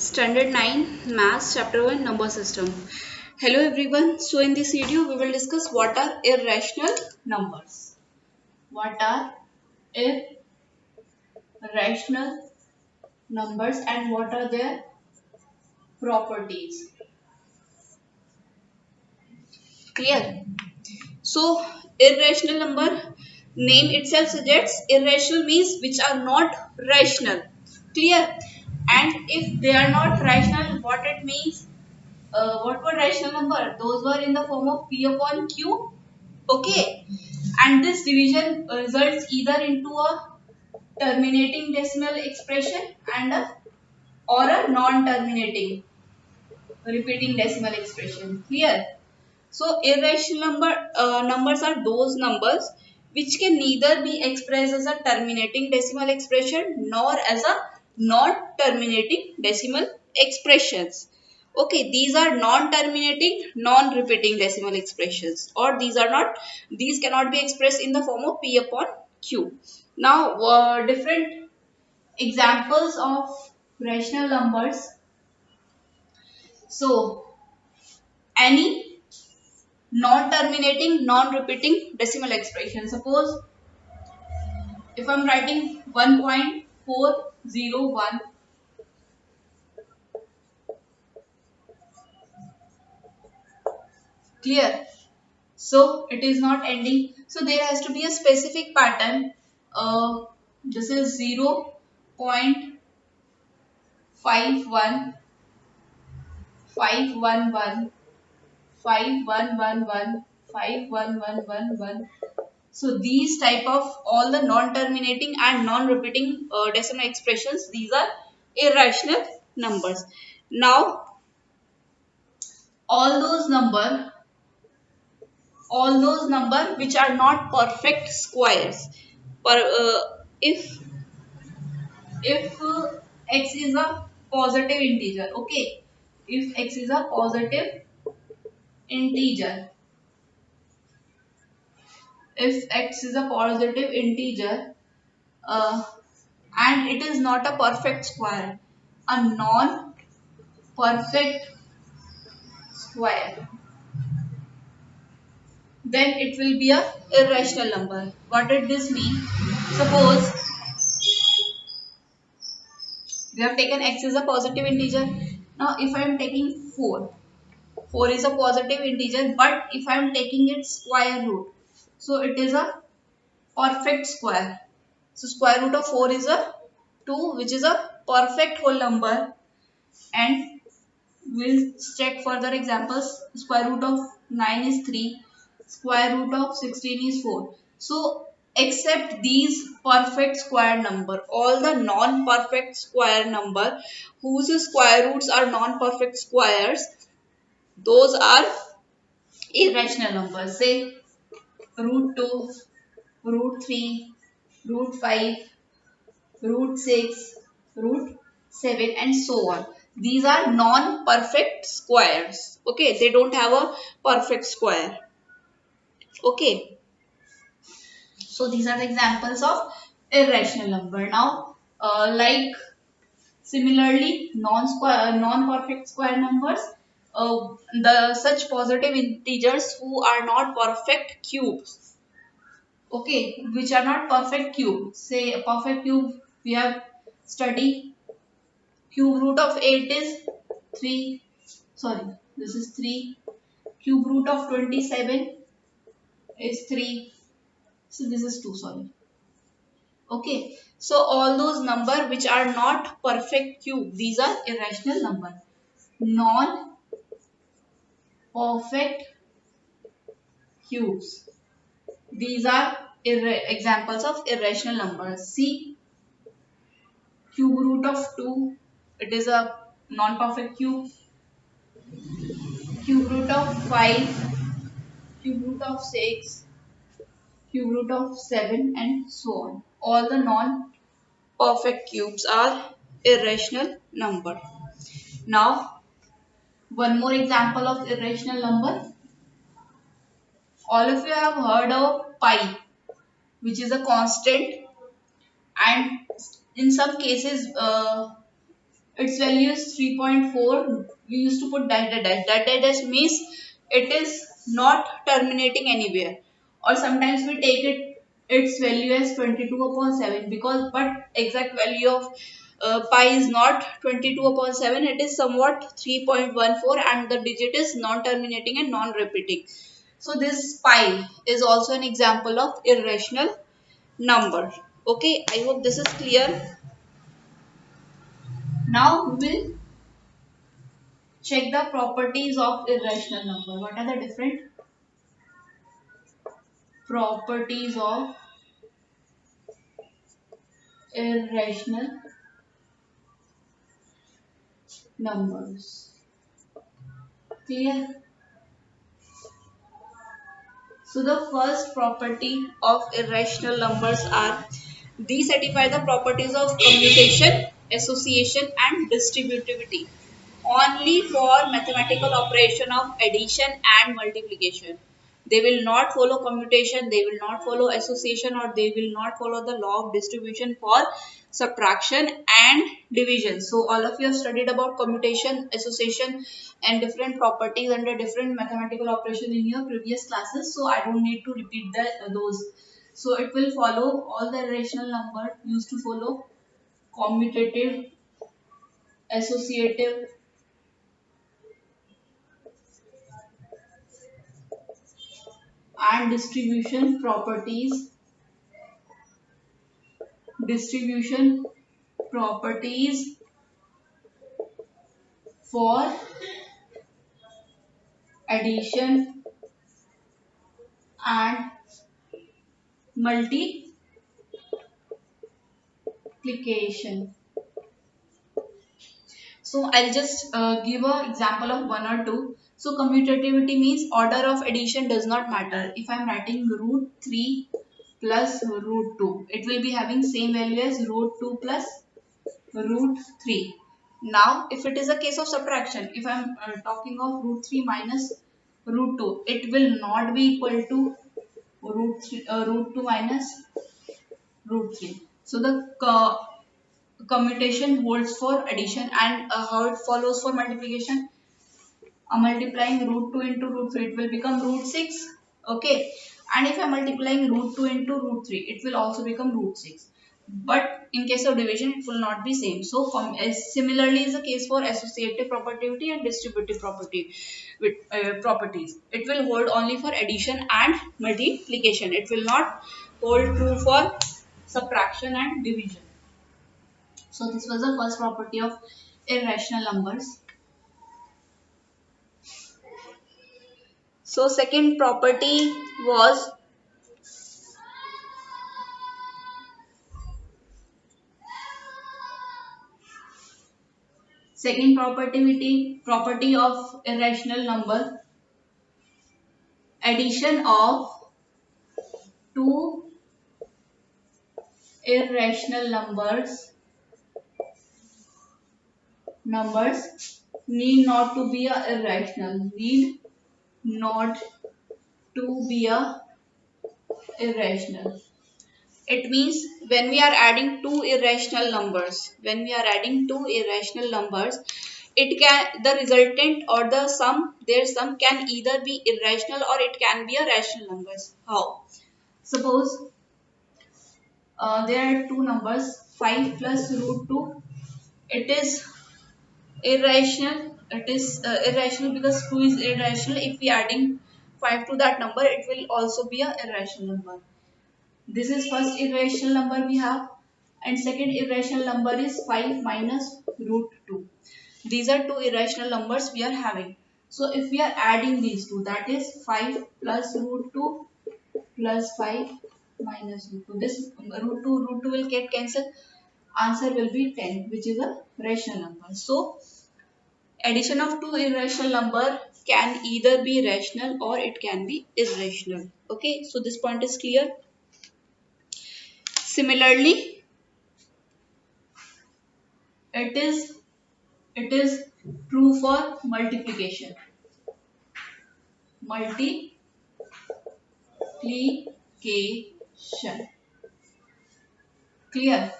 Standard 9 Maths Chapter 1 Number System. Hello everyone. So in this video we will discuss what are irrational numbers. What are irrational numbers and what are their properties. Clear? So irrational number name itself suggests irrational means which are not rational. Clear? And if they are not rational, what it means? What were rational number? Those were in the form of P upon Q. Okay. And this division results either into a terminating decimal expression and or a non-terminating repeating decimal expression. Clear? So irrational numbers are those numbers which can neither be expressed as a terminating decimal expression nor as a non-terminating decimal expressions. Okay, these are non-terminating, non-repeating decimal expressions, or these cannot be expressed in the form of P upon Q. Now, different examples of rational numbers. So, any non-terminating, non-repeating decimal expression. Suppose if I'm writing 1.401, clear? So it is not ending. So there has to be a specific pattern. This is 0.51, 511, 5111, 51111. So these type of all the non-terminating and non-repeating decimal expressions, these are irrational numbers. Now all those number which are not perfect squares. For if x is a positive integer, okay. If x is a positive integer, if x is a positive integer, uh, and it is not a perfect square, a non-perfect square, then it will be a irrational number. What did this mean? Suppose we have taken x is a positive integer. Now if I am taking 4 is a positive integer, but if I am taking its square root, so it is a perfect square. So square root of 4 is a 2, which is a perfect whole number. And we'll check further examples. Square root of 9 is 3. Square root of 16 is 4. So except these perfect square number, all the non-perfect square number whose square roots are non-perfect squares, those are irrational numbers. Say root 2, root 3, root 5, root 6, root 7 and so on. These are non-perfect squares. Okay, they don't have a perfect square. Okay, so these are the examples of irrational number. Now, like similarly, non-perfect square numbers, the such positive integers who are not perfect cubes. Okay, which are not perfect cube. Say a perfect cube we have studied. Cube root of 8 is 3. Sorry, this is 3. Cube root of 27 is 3. So this is 2. Sorry. Okay. So all those number which are not perfect cube, these are irrational number. Non-perfect cubes. These are examples of irrational numbers. See, cube root of 2, it is a non-perfect cube. Cube root of 5, cube root of 6, cube root of 7 and so on. All the non-perfect cubes are irrational number. Now, one more example of irrational number. All of you have heard of pi, which is a constant, and in some cases its value is 3.4, we used to put dash dash dash. Dash dash means it is not terminating anywhere. Or sometimes we take its value as 22 upon 7, because but exact value of pi is not 22 upon 7, it is somewhat 3.14, and the digit is non-terminating and non-repeating. So this pi is also an example of irrational number. Okay, I hope this is clear. Now we will check the properties of irrational number. What are the different properties of irrational numbers? Clear? So the first property of irrational numbers are these satisfy the properties of commutation, association and distributivity only for mathematical operation of addition and multiplication. They will not follow commutation, they will not follow association, or they will not follow the law of distribution for subtraction and division. So all of you have studied about commutation, association and different properties under different mathematical operation in your previous classes. So I don't need to repeat those. So it will follow all the irrational number used to follow commutative, associative and distribution properties for addition and multiplication. So I'll just give an example of one or two. So commutativity means order of addition does not matter. If I'm writing root 3 plus root 2, it will be having same value as root 2 plus root 3. Now if it is a case of subtraction, if I'm talking of root 3 minus root 2, it will not be equal to root 2 minus root 3. So the commutation holds for addition, and how it follows for multiplication. Multiplying root 2 into root 3, it will become root 6. Okay, and if I am multiplying root 2 into root 3, it will also become root 6. But in case of division, it will not be same. So similarly is the case for associative property and distributive property with properties. It will hold only for addition and multiplication. It will not hold true for subtraction and division. So this was the first property of irrational numbers. So was second property of irrational number, addition of two irrational numbers need not to be a irrational, need not to be a irrational. It means when we are adding two irrational numbers, it can the resultant or the sum, their sum can either be irrational or it can be a rational numbers. How? Suppose there are two numbers 5 plus root 2. It is irrational. It is irrational because 2 is irrational. If we adding 5 to that number, it will also be a irrational number. This is first irrational number we have, and second irrational number is 5 minus root 2. These are two irrational numbers we are having. So if we are adding these two, that is 5 plus root 2 plus 5 minus root 2. This root 2 will get cancelled. Answer will be 10, which is a rational number. So addition of two irrational number can either be rational or it can be irrational. Okay, so this point is clear. Similarly, it is true for multiplication. Multiplication. Clear?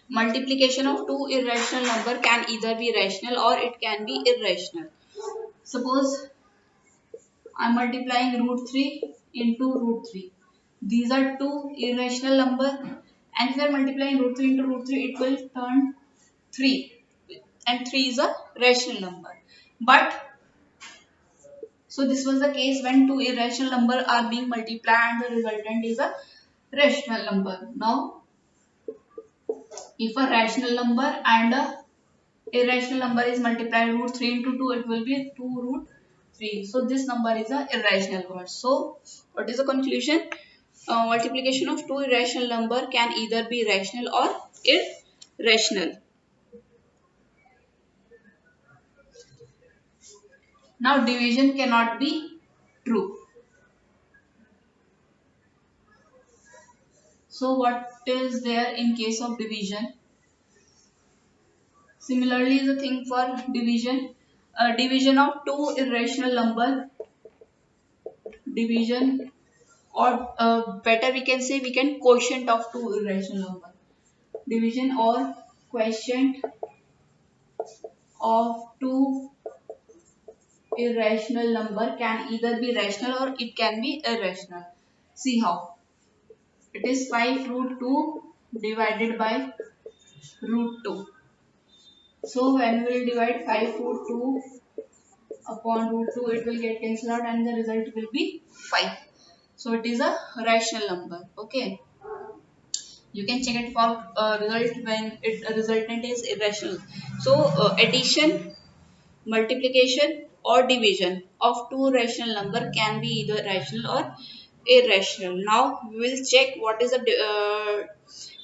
Multiplication of two irrational number can either be rational or it can be irrational. Suppose I am multiplying root 3 into root 3. These are two irrational number, and if I am multiplying root 3 into root 3, it will turn 3, and 3 is a rational number. But so this was the case when two irrational number are being multiplied and the resultant is a rational number. Now if a rational number and a irrational number is multiplied root 3 into 2, it will be 2 root 3. So this number is a irrational number. So what is the conclusion? Multiplication of two irrational number can either be rational or irrational. Now division cannot be true. So what is there in case of division? Similarly, the thing for division, division of two irrational number, division, or better we can say we can quotient of two irrational number. Division or quotient of two irrational number can either be rational or it can be irrational. See how. It is 5 root 2 divided by root 2. So when we will divide 5 root 2 upon root 2, it will get cancelled out and the result will be 5. So it is a rational number. Okay. You can check it for result when it resultant is irrational. So addition, multiplication or division of two rational number can be either rational or irrational. Now we will check what is the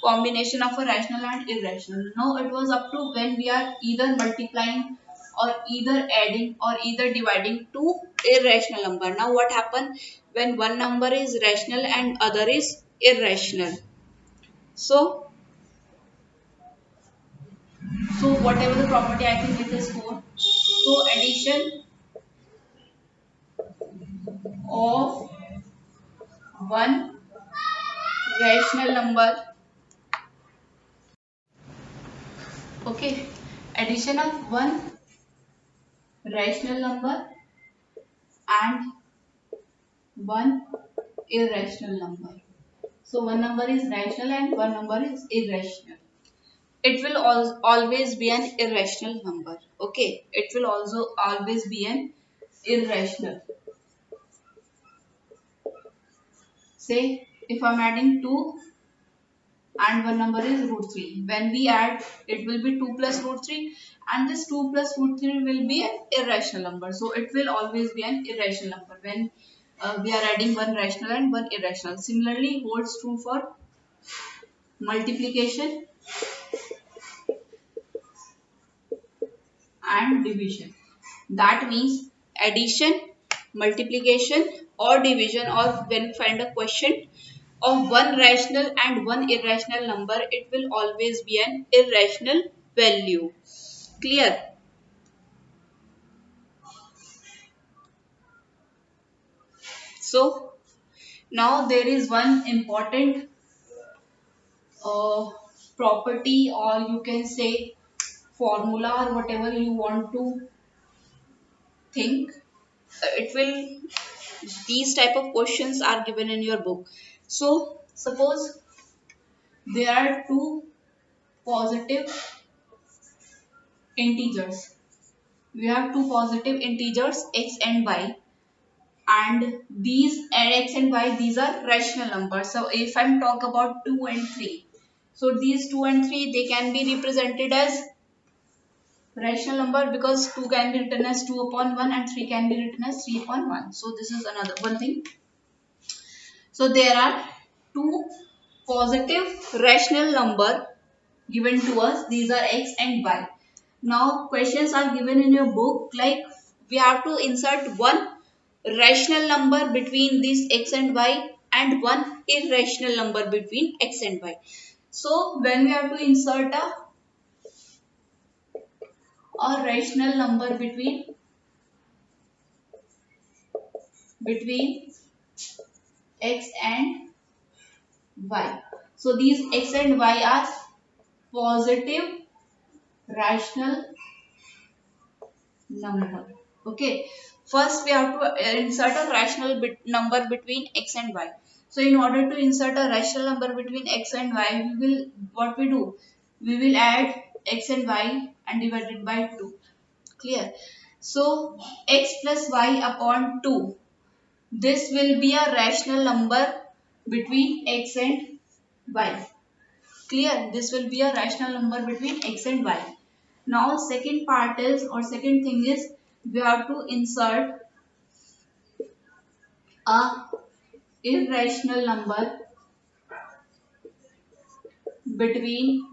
combination of a rational and irrational. Now it was up to when we are either multiplying or either adding or either dividing two irrational number. Now what happen when one number is rational and other is irrational? So whatever the property, I think it is 4. So addition of one rational number, okay, addition of one rational number and one irrational number. So one number is rational and one number is irrational. It will always be an irrational number. Okay, it will also always be an irrational. Say if I'm adding 2 and one number is root 3. When we add, it will be 2 plus root 3 and this 2 plus root 3 will be an irrational number. So it will always be an irrational number when we are adding one rational and one irrational. Similarly holds true for multiplication and division. That means addition, multiplication or division, or when we find a quotient of one rational and one irrational number, it will always be an irrational value. Clear? So now there is one important uh, property, or you can say formula, or whatever you want to think. It will, these type of questions are given in your book. So suppose there are two positive integers. We have two positive integers x and y, and these x and y, these are rational numbers. So if I'm talk about 2 and 3, so these 2 and 3, they can be represented as rational number because 2 can be written as 2 upon 1 and 3 can be written as 3 upon 1. So this is another one thing. So there are two positive rational number given to us. These are x and y. Now questions are given in your book, like we have to insert one rational number between these x and y and one irrational number between x and y. So when we have to insert a rational number between x and y. So these x and y are positive rational number. Okay, first we have to insert a rational number between x and y. So in order to insert a rational number between x and y, we will, what we do, we will add x and y and divide it by 2. Clear? So x plus y upon 2, this will be a rational number between x and y. Clear? This will be a rational number between x and y. Now second part is, or second thing is, we have to insert a irrational number between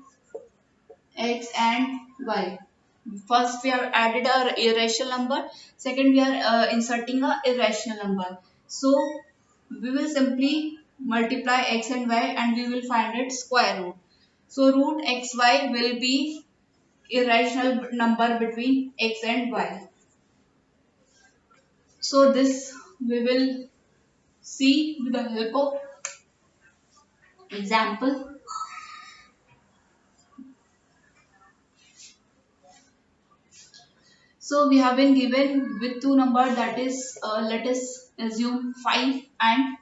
x and y. First we have added a irrational number. Second we are inserting a irrational number. So we will simply multiply x and y and we will find its square root. So root xy will be irrational number between x and y. So this we will see with the help of example. So we have been given with two numbers, that is let us assume 5 and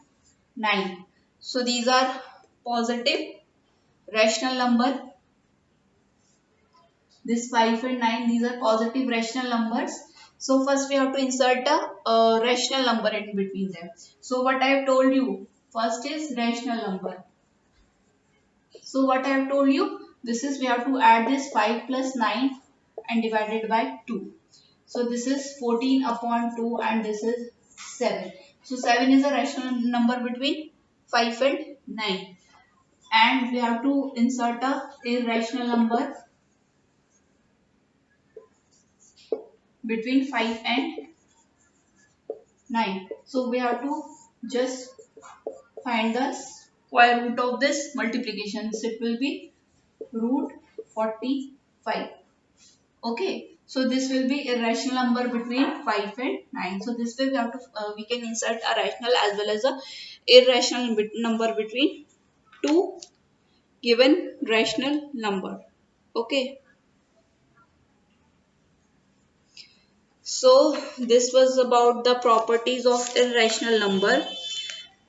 9. So these are positive rational number. This 5 and 9, these are positive rational numbers. So first we have to insert a rational number in between them. So what I have told you, first is rational number. So what I have told you, this is, we have to add this 5 plus 9 and divide it by 2. So this is 14 upon 2 and this is 7. So 7 is a rational number between 5 and 9. And we have to insert a irrational number between 5 and 9. So we have to just find the square root of this multiplication. So it will be root 45. Okay. So this will be a rational number between 5 and 9. So this way we have to we can insert a rational as well as a irrational number between two given rational number. Okay. So this was about the properties of irrational number.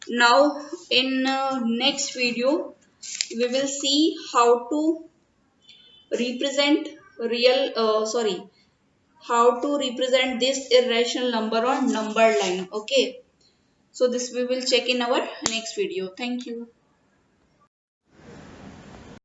Now in next video we will see how to represent real how to represent this irrational number on number line. Okay, so this we will check in our next video. Thank you.